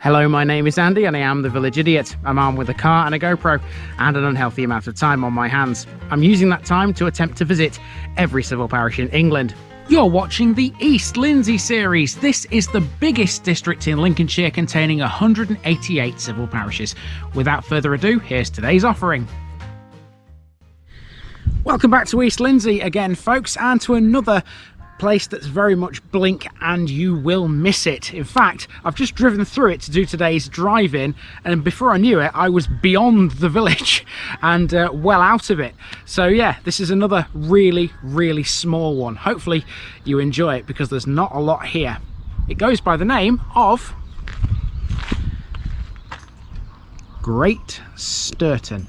Hello, my name is Andy and I am the Village Idiot. I'm armed with a car and a GoPro and an unhealthy amount of time on my hands. I'm using that time to attempt to visit every civil parish in England. You're watching the East Lindsey series. This is the biggest district in Lincolnshire, containing 188 civil parishes. Without further ado, here's today's offering. Welcome back to East Lindsey again, folks, and to another place that's very much blink and you will miss it. In fact, I've just driven through it to do today's drive-in, and before I knew it, I was beyond the village and well out of it. So yeah, this is another really small one. Hopefully you enjoy it because there's not a lot here. It goes by the name of Great Sturton.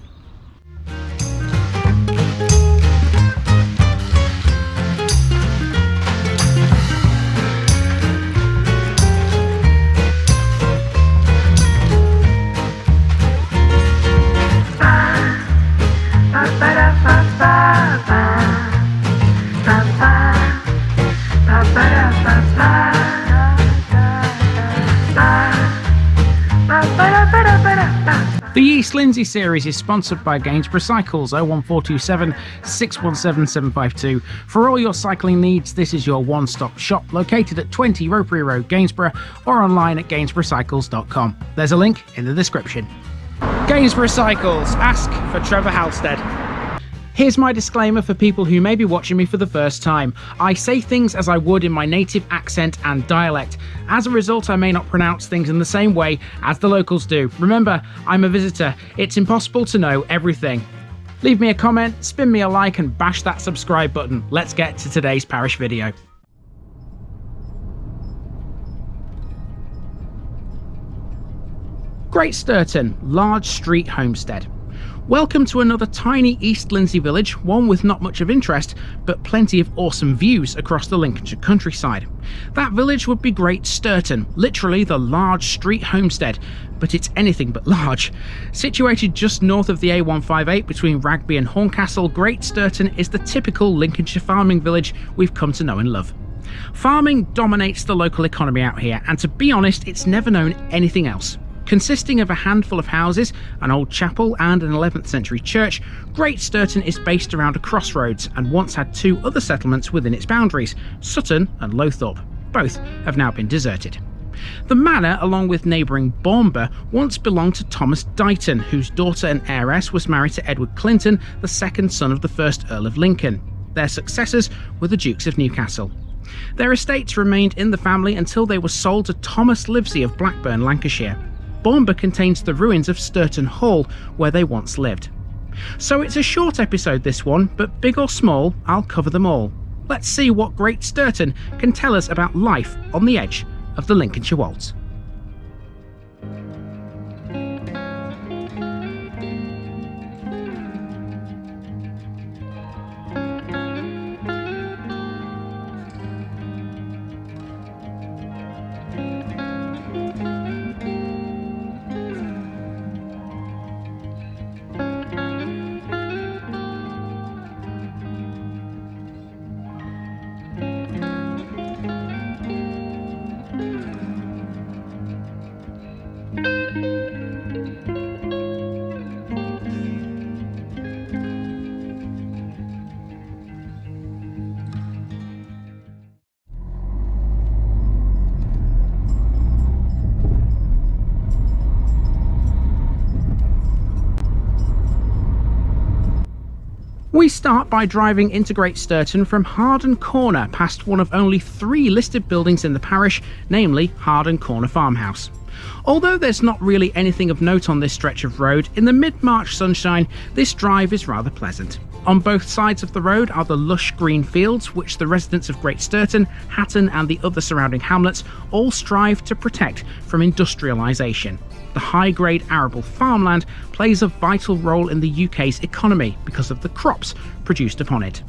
The East Lindsey series is sponsored by Gainsborough Cycles 01427 617 752. For all your cycling needs, this is your one-stop shop located at 20 Ropery Road, Gainsborough, or online at gainsboroughcycles.com. There's a link in the description. Gainsborough Cycles, ask for Trevor Halstead. Here's my disclaimer for people who may be watching me for the first time. I say things as I would in my native accent and dialect. As a result, I may not pronounce things in the same way as the locals do. Remember, I'm a visitor. It's impossible to know everything. Leave me a comment, spin me a like, and bash that subscribe button. Let's get to today's parish video. Great Sturton, large street homestead. Welcome to another tiny East Lindsey village, one with not much of interest, but plenty of awesome views across the Lincolnshire countryside. That village would be Great Sturton, literally the large street homestead, but it's anything but large. Situated just north of the A158 between Wragby and Horncastle, Great Sturton is the typical Lincolnshire farming village we've come to know and love. Farming dominates the local economy out here, and to be honest, it's never known anything else. Consisting of a handful of houses, an old chapel and an 11th century church, Great Sturton is based around a crossroads and once had two other settlements within its boundaries, Sutton and Lowthorpe. Both have now been deserted. The manor, along with neighbouring Bournemouth, once belonged to Thomas Dighton, whose daughter and heiress was married to Edward Clinton, the second son of the first Earl of Lincoln. Their successors were the Dukes of Newcastle. Their estates remained in the family until they were sold to Thomas Livesey of Blackburn, Lancashire. Bournemouth contains the ruins of Sturton Hall, where they once lived. So it's a short episode, this one, but big or small, I'll cover them all. Let's see what Great Sturton can tell us about life on the edge of the Lincolnshire Wolds. We start by driving into Great Sturton from Harden Corner, past one of only 3 listed buildings in the parish, namely Harden Corner Farmhouse. Although there's not really anything of note on this stretch of road, in the mid-March sunshine, this drive is rather pleasant. On both sides of the road are the lush green fields, which the residents of Great Sturton, Hatton and the other surrounding hamlets all strive to protect from industrialisation. The high-grade arable farmland plays a vital role in the UK's economy because of the crops produced upon it.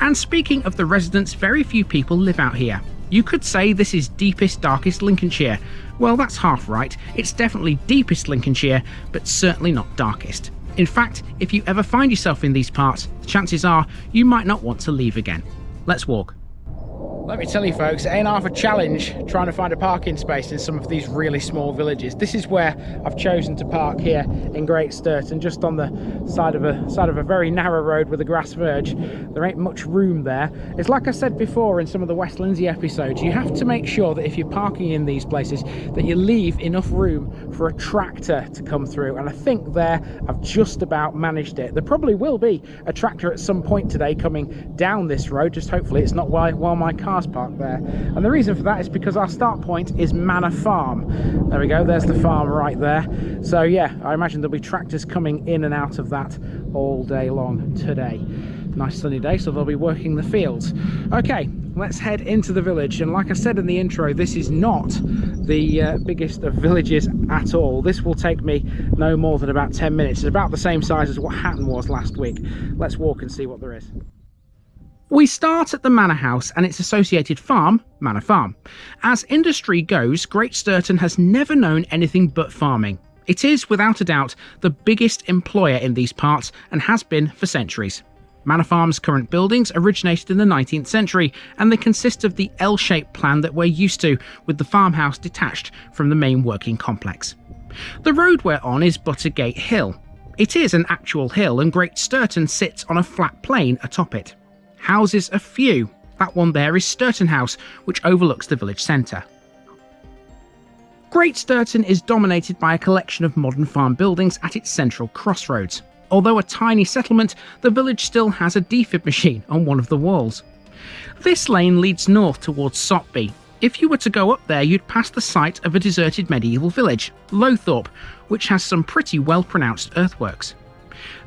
And speaking of the residents, very few people live out here. You could say this is deepest, darkest Lincolnshire. Well, that's half right. It's definitely deepest Lincolnshire, but certainly not darkest. In fact, if you ever find yourself in these parts, the chances are you might not want to leave again. Let's walk. Let me tell you folks, it ain't half a challenge trying to find a parking space in some of these really small villages. This is where I've chosen to park here in Great Sturton, just on the side of a very narrow road with a grass verge. There ain't much room there. It's like I said before in some of the West Lindsey episodes, you have to make sure that if you're parking in these places that you leave enough room for a tractor to come through, and I think there I've just about managed it. There probably will be a tractor at some point today coming down this road, just hopefully it's not while my car's parked there. And the reason for that is because our start point is Manor Farm. There we go, there's the farm right there. So yeah, I imagine there'll be tractors coming in and out of that all day long today. Nice sunny day, so they'll be working the fields. Okay, let's head into the village. And like I said in the intro, this is not the biggest of villages at all. This will take me no more than about 10 minutes. It's about the same size as what Hatton was last week. Let's walk and see what there is. We start at the manor house and its associated farm, Manor Farm. As industry goes, Great Sturton has never known anything but farming. It is, without a doubt, the biggest employer in these parts and has been for centuries. Manor Farm's current buildings originated in the 19th century, and they consist of the L-shaped plan that we're used to, with the farmhouse detached from the main working complex. The road we're on is Buttergate Hill. It is an actual hill, and Great Sturton sits on a flat plain atop it. Houses are few. That one there is Sturton House, which overlooks the village centre. Great Sturton is dominated by a collection of modern farm buildings at its central crossroads. Although a tiny settlement, the village still has a defib machine on one of the walls. This lane leads north towards Sotby. If you were to go up there, you'd pass the site of a deserted medieval village, Lowthorpe, which has some pretty well-pronounced earthworks.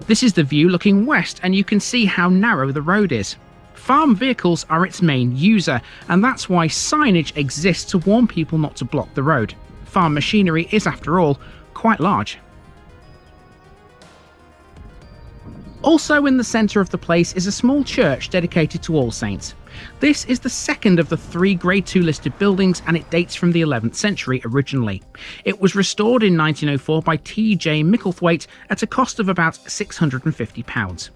This is the view looking west, and you can see how narrow the road is. Farm vehicles are its main user, and that's why signage exists to warn people not to block the road. Farm machinery is, after all, quite large. Also in the centre of the place is a small church dedicated to All Saints. This is the second of the 3 Grade II listed buildings, and it dates from the 11th century originally. It was restored in 1904 by T.J. Micklethwaite at a cost of about £650.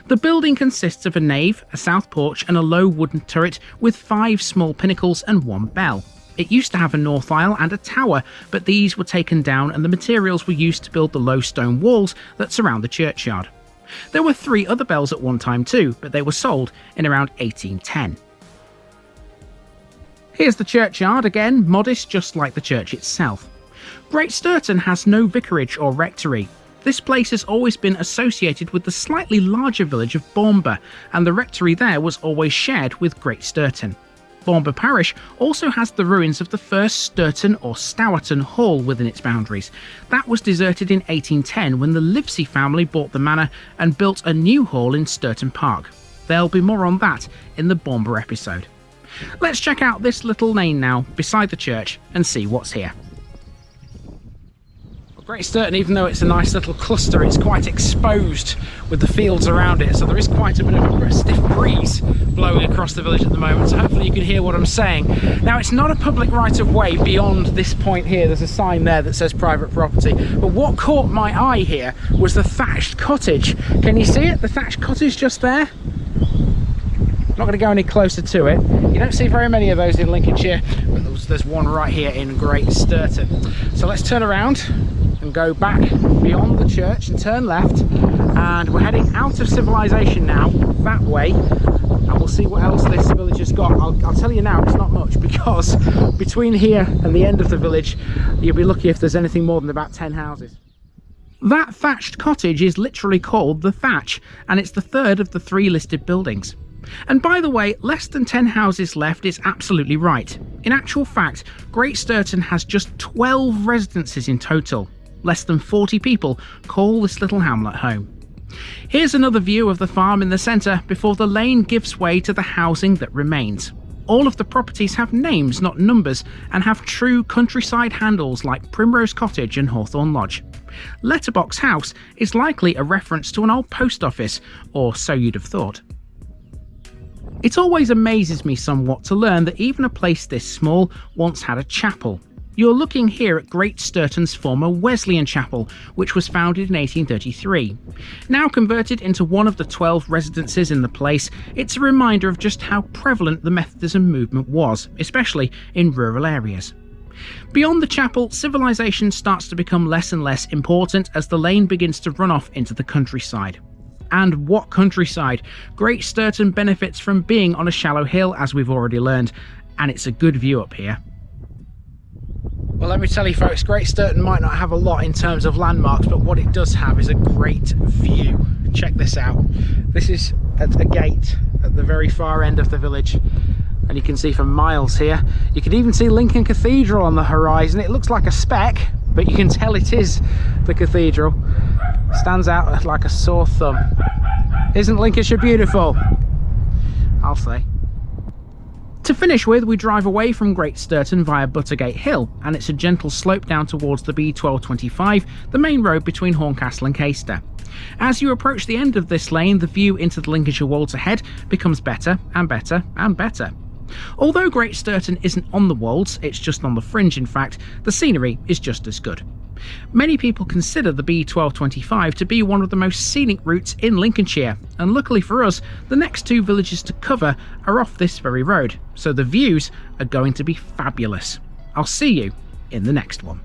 The building consists of a nave, a south porch and a low wooden turret with 5 small pinnacles and 1 bell. It used to have a north aisle and a tower, but these were taken down and the materials were used to build the low stone walls that surround the churchyard. There were 3 other bells at one time too, but they were sold in around 1810. Here's the churchyard, again modest just like the church itself. Great Sturton has no vicarage or rectory. This place has always been associated with the slightly larger village of Wragby, and the rectory there was always shared with Great Sturton. Wragby Parish also has the ruins of the first Sturton or Stourton Hall within its boundaries. That was deserted in 1810 when the Livesey family bought the manor and built a new hall in Sturton Park. There'll be more on that in the Wragby episode. Let's check out this little lane now beside the church and see what's here. Great Sturton, even though it's a nice little cluster, it's quite exposed with the fields around it, so there is quite a bit of a stiff breeze blowing across the village at the moment, so hopefully you can hear what I'm saying. Now, it's not a public right-of-way beyond this point here. There's a sign there that says private property, but what caught my eye here was the thatched cottage. Can you see it? The thatched cottage just there? Not going to go any closer to it. You don't see very many of those in Lincolnshire, but there's one right here in Great Sturton. So let's turn around and go back beyond the church and turn left, and we're heading out of civilization now, that way, and we'll see what else this village has got. I'll tell you now, it's not much, because between here and the end of the village, you'll be lucky if there's anything more than about 10 houses. That thatched cottage is literally called the Thatch, and it's the 3rd of the 3 listed buildings. And by the way, less than 10 houses left is absolutely right. In actual fact, Great Sturton has just 12 residences in total. Less than 40 people call this little hamlet home. Here's another view of the farm in the centre before the lane gives way to the housing that remains. All of the properties have names, not numbers, and have true countryside handles like Primrose Cottage and Hawthorn Lodge. Letterbox House is likely a reference to an old post office, or so you'd have thought. It always amazes me somewhat to learn that even a place this small once had a chapel. You're looking here at Great Sturton's former Wesleyan chapel, which was founded in 1833. Now converted into one of the 12 residences in the place, it's a reminder of just how prevalent the Methodism movement was, especially in rural areas. Beyond the chapel, civilization starts to become less and less important as the lane begins to run off into the countryside. And what countryside! Great Sturton benefits from being on a shallow hill, as we've already learned, and it's a good view up here. Well, let me tell you folks, Great Sturton might not have a lot in terms of landmarks, but what it does have is a great view. Check this out. This is at a gate at the very far end of the village, and you can see for miles here. You can even see Lincoln Cathedral on the horizon. It looks like a speck, but you can tell it is the cathedral. Stands out like a sore thumb. Isn't Lincolnshire beautiful? I'll say. To finish with, we drive away from Great Sturton via Buttergate Hill, and it's a gentle slope down towards the B1225, the main road between Horncastle and Caister. As you approach the end of this lane, the view into the Lincolnshire wolds ahead becomes better and better and better. Although Great Sturton isn't on the wolds, it's just on the fringe in fact, the scenery is just as good. Many people consider the B1225 to be one of the most scenic routes in Lincolnshire, and luckily for us, the next two villages to cover are off this very road, so the views are going to be fabulous. I'll see you in the next one.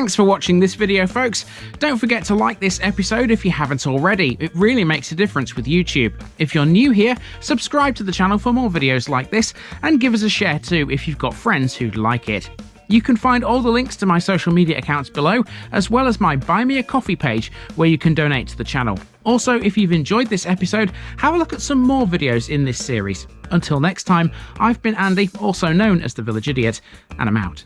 Thanks for watching this video folks. Don't forget to like this episode if you haven't already. It really makes a difference with YouTube. If you're new here, subscribe to the channel for more videos like this, and give us a share too if you've got friends who'd like it. You can find all the links to my social media accounts below, as well as my Buy Me a Coffee page where you can donate to the channel. Also, if you've enjoyed this episode, have a look at some more videos in this series. Until next time, I've been Andy, also known as the Village Idiot, and I'm out.